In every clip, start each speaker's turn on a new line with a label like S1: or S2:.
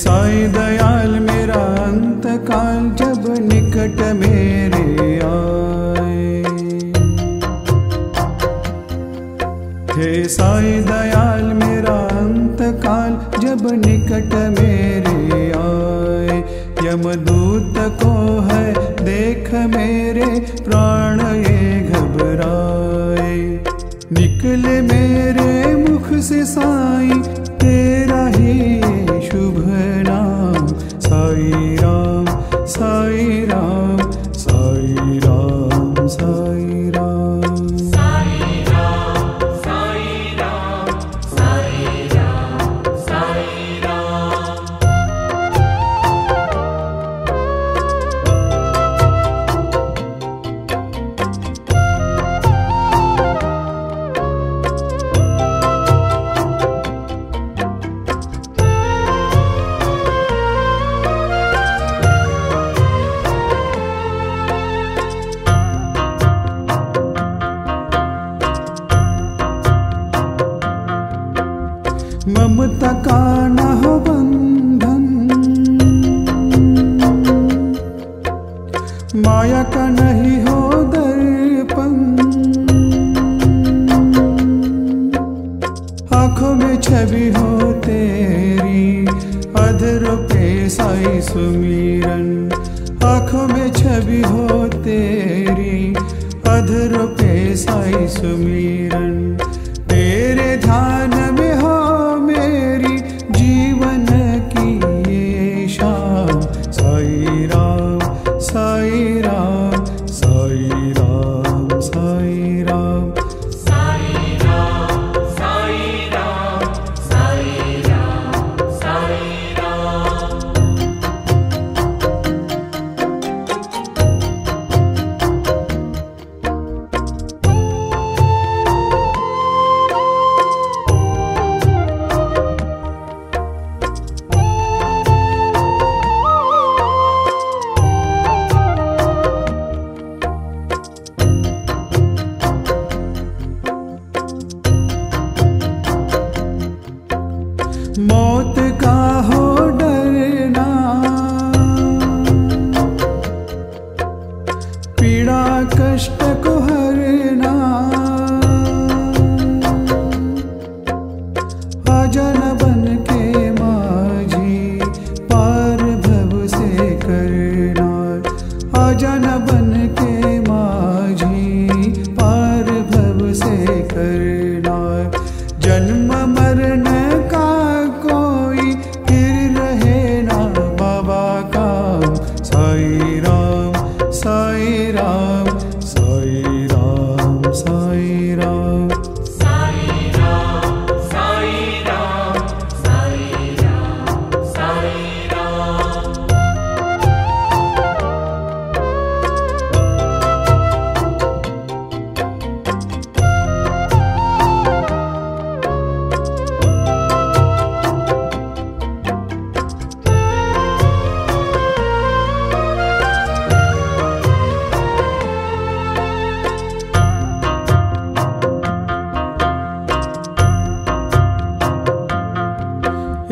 S1: साईं दयाल मेरा अंतकाल जब निकट मेरे आए। हे साईं दयाल मेरा अंतकाल जब निकट मेरे आए। यमदूत को है देख मेरे प्राण ये घबराए। निकले मेरे मुख से साईं तेरा ही शुभ नाम। साई राम साई राम साई राम साई राम
S2: साई राम साई राम साई राम साई राम।
S1: ममता का न हो बंधन, माया का नहीं हो दर्पण। आँखों में छवि हो तेरी अधर पे साई सुमिरन। आँखों में छवि हो तेरी अधर पे साई सुमिरन। तेरे ध्यान में हो मेरी जीवन की ये शाम। साई राम साई राम साई राम साई राम
S2: साई राम साई राम साई राम साई राम।
S1: मौत का हो डरना, पीड़ा कष्ट को हरना। आजा न बन के माझी पार भव से करना। आजा न बन के माझी पार भव से करना। जन्म मरण का कोई फिर रहे ना बाबा काम। साई राम साई राम साई राम साई राम
S2: साई राम साई राम साई राम साई राम।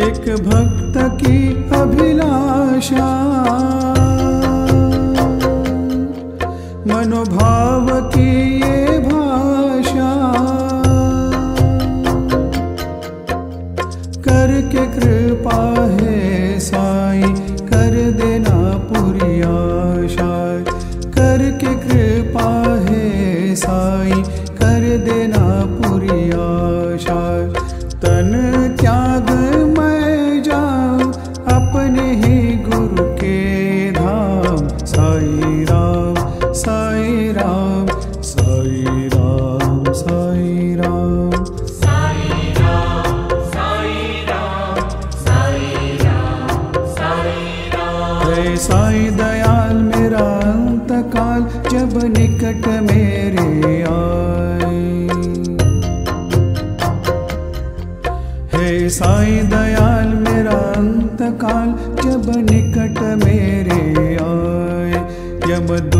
S1: एक भक्त की अभिलाषा, मनोभाव की ये भाषा। करके कृपा है साईं कर देना पूरी आशा। करके कृपा है साईं कर देना पूरी आशा। तन त्याग मैं जाऊं अपने ही गुरु के धाम। साई राम साई राम साई राम साई राम
S2: साई राम साई राम साई राम साई राम।
S1: हे साईं दयाल मेरा अंतकाल जब निकट मेरे आए। हे साईं दयाल मेरा अंतकाल जब निकट मेरे आए। यमदूत